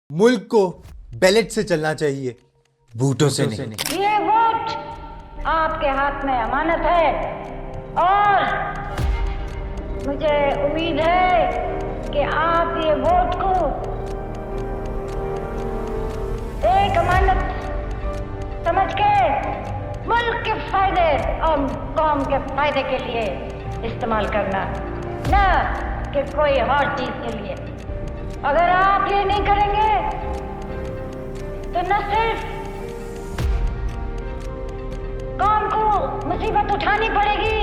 मुल्क को बैलेट से चलना चाहिए, बूटों से नहीं। ये वोट आपके हाथ में अमानत है और मुझे उम्मीद है कि आप ये वोट को एक अमानत समझ के मुल्क के फायदे और कौम के फायदे के लिए इस्तेमाल करना, न कि कोई और चीज के लिए। अगर आप ये नहीं करेंगे तो न सिर्फ कौम को मुसीबत उठानी पड़ेगी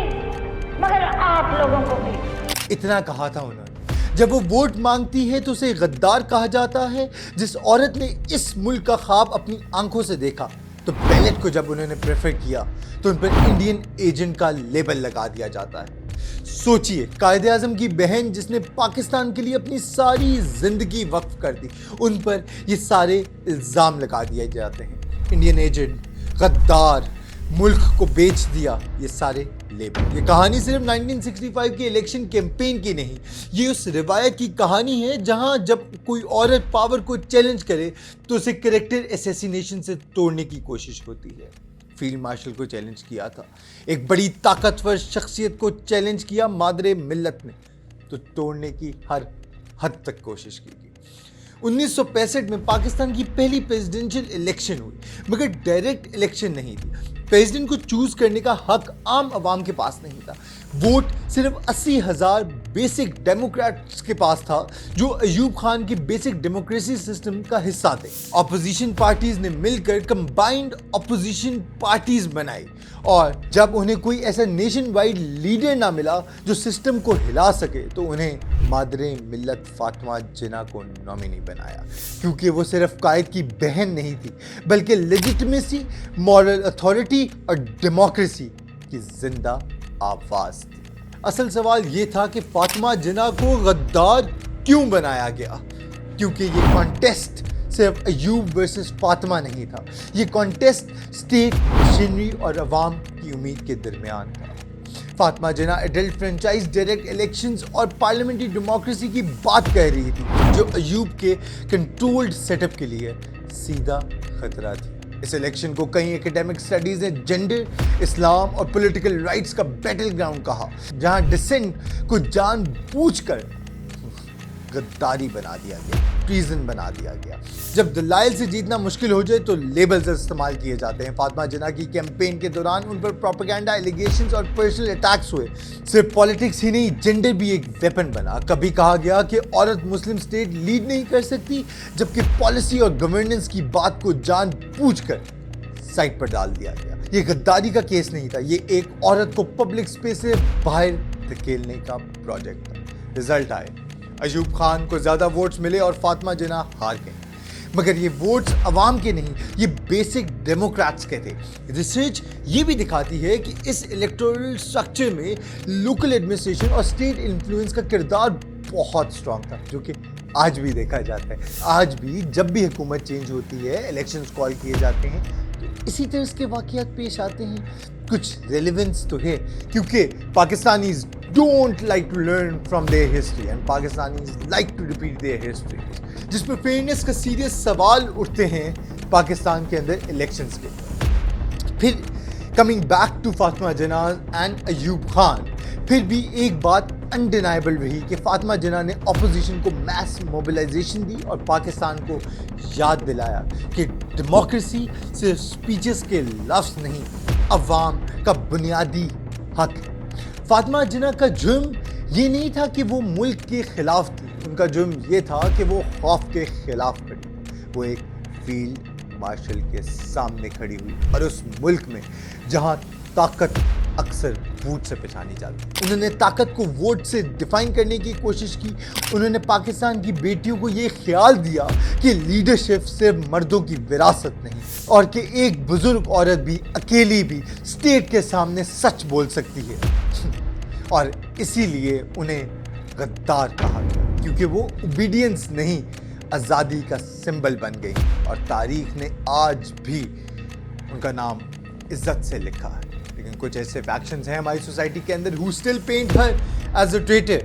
मगर आप लोगों को भी। इतना कहा था उन्होंने। जब वो वोट मांगती है तो उसे गद्दार कहा जाता है। जिस औरत ने इस मुल्क का ख्वाब अपनी आंखों से देखा, तो बैलेट को जब उन्होंने प्रेफर किया तो उन पर इंडियन एजेंट का लेबल लगा दिया जाता है। सोचिए, कायदे आज़म की बहन जिसने पाकिस्तान के लिए अपनी सारी जिंदगी वक्फ कर दी, उन पर ये सारे इल्ज़ाम लगा दिए जाते हैं। इंडियन एजेंट, गद्दार, मुल्क को बेच दिया, ये सारे लेबल। ये कहानी सिर्फ 1965 के इलेक्शन कैंपेन की नहीं, ये उस रिवायत की कहानी है जहां जब कोई औरत पावर को चैलेंज करे तो उसे कैरेक्टर असैसिनेशन से तोड़ने की कोशिश होती है। फील्ड मार्शल को चैलेंज किया था, एक बड़ी ताकतवर शख्सियत को चैलेंज किया मादरे मिल्लत ने, तो तोड़ने की हर हद तक कोशिश की गई। 1965 में पाकिस्तान की पहली प्रेसिडेंशियल इलेक्शन हुई, मगर डायरेक्ट इलेक्शन नहीं थी। प्रेसिडेंट को चूज करने का हक आम आवाम के पास नहीं था। वोट सिर्फ 80,000 बेसिक डेमोक्रेट्स के पास था, जो अयूब खान की बेसिक डेमोक्रेसी सिस्टम का हिस्सा थे। अपोजिशन पार्टीज ने मिलकर कंबाइंड अपोजिशन पार्टीज बनाई, और जब उन्हें कोई ऐसा नेशन वाइड लीडर ना मिला जो सिस्टम को हिला सके, तो उन्हें मादरे मिल्लत फातिमा जिन्ना को नॉमिनी बनाया, क्योंकि वो सिर्फ कायद की बहन नहीं थी, बल्कि लेजिटिमेसी, मॉरल अथॉरिटी और डेमोक्रेसी की जिंदा आवाज थी। असल सवाल ये था कि फातिमा जिन्ना को गद्दार क्यों बनाया गया, क्योंकि ये कॉन्टेस्ट सिर्फ अयूब वर्सेस फातिमा नहीं था, ये कॉन्टेस्ट स्टेट मशीनरी और अवाम की उम्मीद के दरमियान था। फातिमा जिन्ना एडल्ट फ्रेंचाइज डायरेक्ट इलेक्शंस और पार्लियामेंट्री डेमोक्रेसी की बात कह रही थी, जो अयूब के कंट्रोल्ड सेटअप के लिए सीधा खतरा थी। इस इलेक्शन को कई एकेडमिक स्टडीज ने जेंडर, इस्लाम और पॉलिटिकल राइट्स का बैटल ग्राउंड कहा, जहां डिसेंट को जानबूझकर गद्दारी बना दिया गया, ट्रीजन बना दिया गया। जब दलाइल से जीतना मुश्किल हो जाए तो लेबल्स इस्तेमाल किए जाते हैं। फातिमा जिन्ना की कैंपेन के दौरान उन पर प्रोपेगेंडा, एलिगेशंस और पर्सनल अटैक्स हुए। सिर्फ पॉलिटिक्स ही नहीं, जेंडर भी एक वेपन बना। कभी कहा गया कि औरत मुस्लिम स्टेट लीड नहीं कर सकती, जबकि पॉलिसी और गवर्नेंस की बात को जानबूझकर साइड पर डाल दिया गया। ये गद्दारी का केस नहीं था, ये एक औरत को पब्लिक स्पेस से बाहर धकेलने का प्रोजेक्ट था। रिजल्ट आए, अयूब खान को ज़्यादा वोट्स मिले और फातिमा जिन्ना हार गए, मगर ये वोट्स अवाम के नहीं, ये बेसिक डेमोक्रेट्स के थे। रिसर्च ये भी दिखाती है कि इस इलेक्टोरल स्ट्रक्चर में लोकल एडमिनिस्ट्रेशन और स्टेट इन्फ्लुएंस का किरदार बहुत स्ट्रांग था, जो कि आज भी देखा जाता है। आज भी जब भी हुकूमत चेंज होती है, इलेक्शंस कॉल किए जाते हैं, तो इसी तरह के वाक़यात पेश आते हैं। कुछ रेलेवेंस तो है, क्योंकि Pakistanis don't like to learn from their history and Pakistanis like to repeat their history, जिस पर फेयरनेस का सीरियस सवाल उठते हैं पाकिस्तान के अंदर इलेक्शंस के। फिर coming back to Fatima Jinnah and Ayub Khan, फिर भी एक बात अनडिनाइबल रही कि फातिमा जिन्ना ने अपोजिशन को मैस मोबिलाइजेशन दी और पाकिस्तान को याद दिलाया कि डेमोक्रेसी सिर्फ स्पीचेस के लफ्ज़ नहीं, अवाम का बुनियादी हक है। फातिमा जिन्ना का जुर्म ये नहीं था कि वो मुल्क के खिलाफ थी, उनका जुर्म ये था कि वो खौफ के खिलाफ खड़ी। वो एक फील्ड मार्शल के सामने खड़ी हुई, और उस मुल्क में जहां ताकत अक्सर वोट से पहचानी जाती, उन्होंने ताकत को वोट से डिफाइन करने की कोशिश की। उन्होंने पाकिस्तान की बेटियों को ये ख्याल दिया कि लीडरशिप सिर्फ मर्दों की विरासत नहीं, और कि एक बुजुर्ग औरत भी अकेली भी स्टेट के सामने सच बोल सकती है। और इसीलिए उन्हें गद्दार कहा गया, क्योंकि वो ओबीडियंस नहीं, आज़ादी का सिंबल बन गई, और तारीख ने आज भी उनका नाम इज्जत से लिखा है। लेकिन कुछ ऐसे फैक्शंस हैं हमारी सोसाइटी के अंदर who still paint her as a traitor,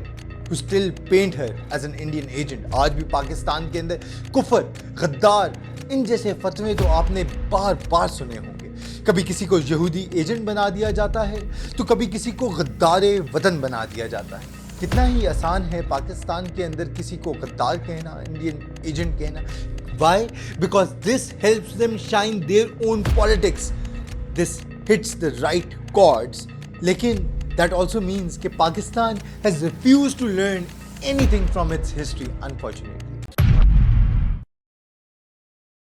who still paint her as an Indian agent. आज भी पाकिस्तान के अंदर कुफर, गद्दार, इन जैसे फतवे तो आपने बार बार सुने होंगे. कभी किसी को यहूदी एजेंट बना दिया जाता है तो कभी किसी को गद्दारे वतन बना दिया जाता है. कितना ही आसान है पाकिस्तान के अंदर किसी को गद्दार कहना, इंडियन एजेंट कहना. Why? Because this helps them shine their own politics. This hits the right chords. लेकिन that also means कि Pakistan has refused to learn anything from its history, unfortunately.